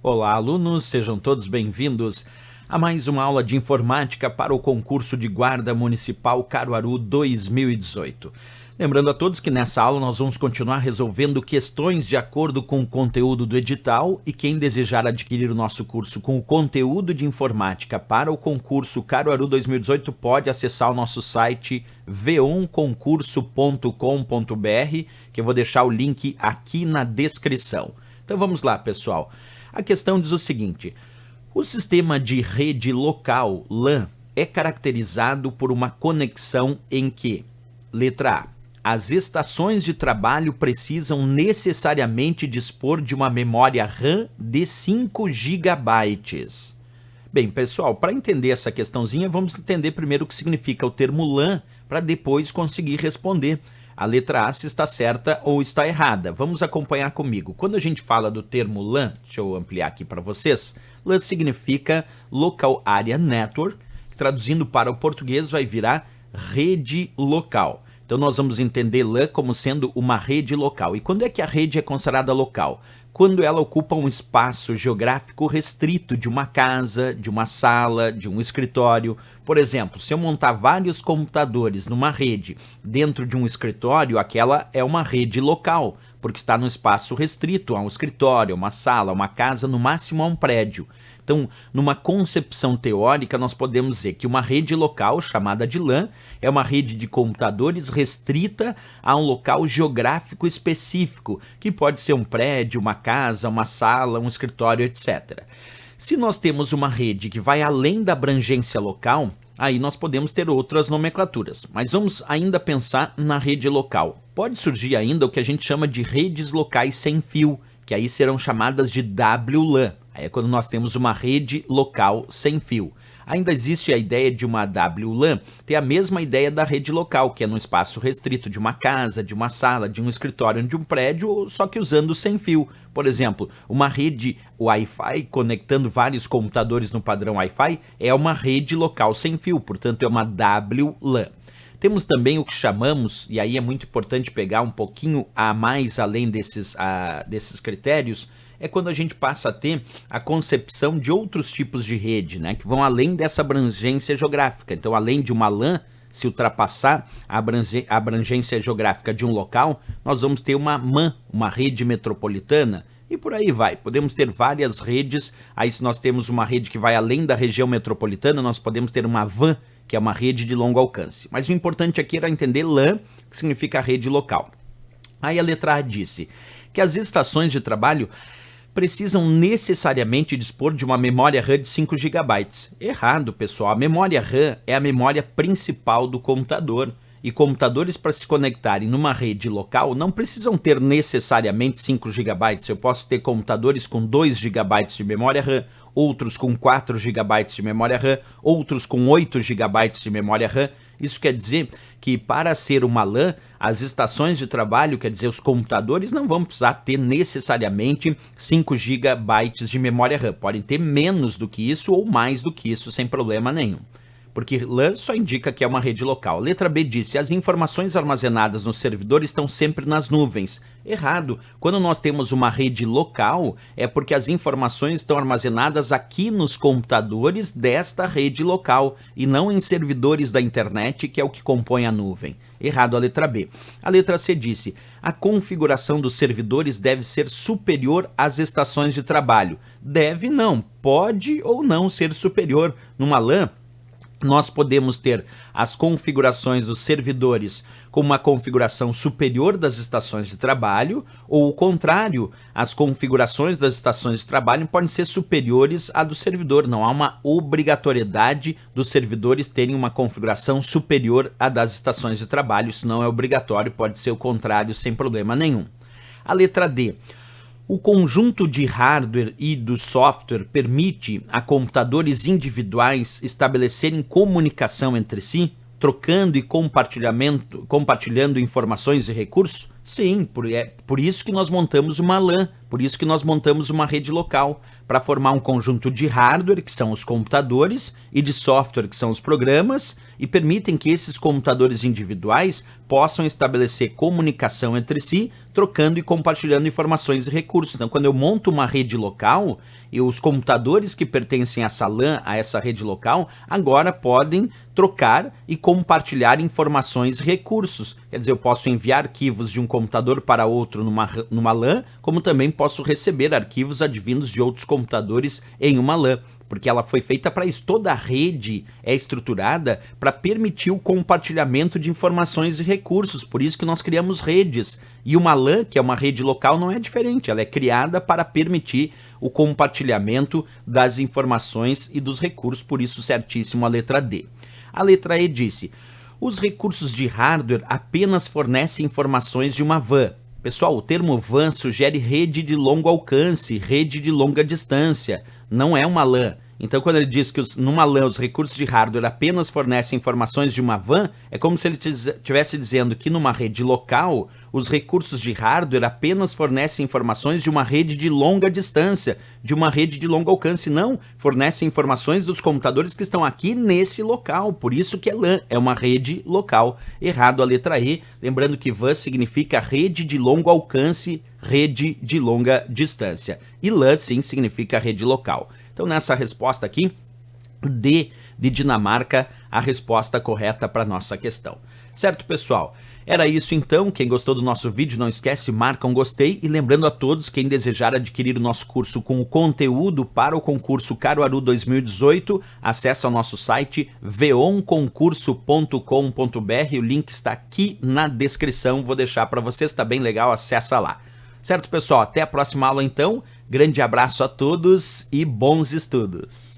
Olá, alunos, sejam todos bem-vindos a mais uma aula de informática para o concurso de Guarda Municipal Caruaru 2018. Lembrando a todos que nessa aula nós vamos continuar resolvendo questões de acordo com o conteúdo do edital e quem desejar adquirir o nosso curso com o conteúdo de informática para o concurso Caruaru 2018 pode acessar o nosso site v1concurso.com.br, que eu vou deixar o link aqui na descrição. Então vamos lá, pessoal. A questão diz o seguinte: o sistema de rede local LAN é caracterizado por uma conexão em que, letra A, as estações de trabalho precisam necessariamente dispor de uma memória RAM de 5 GB. Bem, pessoal, para entender essa questãozinha, vamos entender primeiro o que significa o termo LAN, para depois conseguir responder a letra A se está certa ou está errada. Vamos acompanhar comigo. Quando a gente fala do termo LAN, deixa eu ampliar aqui para vocês, LAN significa Local Area Network, que traduzindo para o português vai virar rede local. Então nós vamos entender LAN como sendo uma rede local. E quando é que a rede é considerada local? Quando ela ocupa um espaço geográfico restrito de uma casa, de uma sala, de um escritório. Por exemplo, se eu montar vários computadores numa rede dentro de um escritório, aquela é uma rede local, porque está num espaço restrito a um escritório, a uma sala, a uma casa, no máximo a um prédio. Então, numa concepção teórica, nós podemos dizer que uma rede local, chamada de LAN, é uma rede de computadores restrita a um local geográfico específico, que pode ser um prédio, uma casa, uma sala, um escritório, etc. Se nós temos uma rede que vai além da abrangência local, aí nós podemos ter outras nomenclaturas. Mas vamos ainda pensar na rede local. Pode surgir ainda o que a gente chama de redes locais sem fio, que aí serão chamadas de WLAN. Aí é quando nós temos uma rede local sem fio. Ainda existe a ideia de uma WLAN, tem a mesma ideia da rede local, que é num espaço restrito de uma casa, de uma sala, de um escritório, de um prédio, só que usando sem fio. Por exemplo, uma rede Wi-Fi conectando vários computadores no padrão Wi-Fi é uma rede local sem fio, portanto é uma WLAN. Temos também o que chamamos, e aí é muito importante pegar um pouquinho a mais além desses critérios, é quando a gente passa a ter a concepção de outros tipos de rede, né, que vão além dessa abrangência geográfica. Então, além de uma LAN, se ultrapassar a abrangência geográfica de um local, nós vamos ter uma MAN, uma rede metropolitana, e por aí vai. Podemos ter várias redes. Aí, se nós temos uma rede que vai além da região metropolitana, nós podemos ter uma WAN, que é uma rede de longo alcance. Mas o importante aqui era entender LAN, que significa rede local. Aí a letra A disse que as estações de trabalho precisam necessariamente dispor de uma memória RAM de 5 GB. Errado, pessoal. A memória RAM é a memória principal do computador. E computadores para se conectarem numa rede local não precisam ter necessariamente 5 GB. Eu posso ter computadores com 2 GB de memória RAM, outros com 4 GB de memória RAM, outros com 8 GB de memória RAM. Isso quer dizer que para ser uma LAN, as estações de trabalho, quer dizer, os computadores não vão precisar ter necessariamente 5 GB de memória RAM. Podem ter menos do que isso ou mais do que isso, sem problema nenhum. Porque LAN só indica que é uma rede local. Letra B disse: as informações armazenadas no servidor estão sempre nas nuvens. Errado. Quando nós temos uma rede local, é porque as informações estão armazenadas aqui nos computadores desta rede local e não em servidores da internet, que é o que compõe a nuvem. Errado a letra B. A letra C disse: a configuração dos servidores deve ser superior às estações de trabalho. Deve não, pode ou não ser superior. Numa LAN, nós podemos ter as configurações dos servidores com uma configuração superior das estações de trabalho, ou o contrário, as configurações das estações de trabalho podem ser superiores à do servidor. Não há uma obrigatoriedade dos servidores terem uma configuração superior à das estações de trabalho. Isso não é obrigatório, pode ser o contrário sem problema nenhum. A letra D. O conjunto de hardware e do software permite a computadores individuais estabelecerem comunicação entre si, trocando e compartilhando informações e recursos? Sim, por isso que nós montamos uma LAN, por isso que nós montamos uma rede local, para formar um conjunto de hardware, que são os computadores, e de software, que são os programas, e permitem que esses computadores individuais possam estabelecer comunicação entre si, trocando e compartilhando informações e recursos. Então, quando eu monto uma rede local, e os computadores que pertencem a essa LAN, a essa rede local, agora podem trocar e compartilhar informações e recursos. Quer dizer, eu posso enviar arquivos de um computador para outro numa LAN, como também posso receber arquivos advindos de outros computadores em uma LAN, porque ela foi feita para isso. Toda a rede é estruturada para permitir o compartilhamento de informações e recursos, por isso que nós criamos redes. E uma LAN, que é uma rede local, não é diferente, ela é criada para permitir o compartilhamento das informações e dos recursos, por isso certíssimo a letra D. A letra E disse: os recursos de hardware apenas fornecem informações de uma WAN. Pessoal, o termo WAN sugere rede de longo alcance, rede de longa distância, não é uma LAN. Então, quando ele diz que numa LAN os recursos de hardware apenas fornecem informações de uma WAN, é como se ele estivesse dizendo que numa rede local, os recursos de hardware apenas fornecem informações de uma rede de longa distância, de uma rede de longo alcance. Não, fornecem informações dos computadores que estão aqui nesse local, por isso que é LAN, é uma rede local. Errado a letra E, lembrando que WAN significa rede de longo alcance, rede de longa distância. E LAN, sim, significa rede local. Então, nessa resposta aqui, D de Dinamarca, a resposta correta para a nossa questão. Certo, pessoal? Era isso então. Quem gostou do nosso vídeo, não esquece, marca um gostei. E lembrando a todos, quem desejar adquirir o nosso curso com o conteúdo para o concurso Caruaru 2018, acesse o nosso site veonconcurso.com.br. O link está aqui na descrição, vou deixar para vocês, está bem legal, acessa lá. Certo, pessoal? Até a próxima aula então. Grande abraço a todos e bons estudos!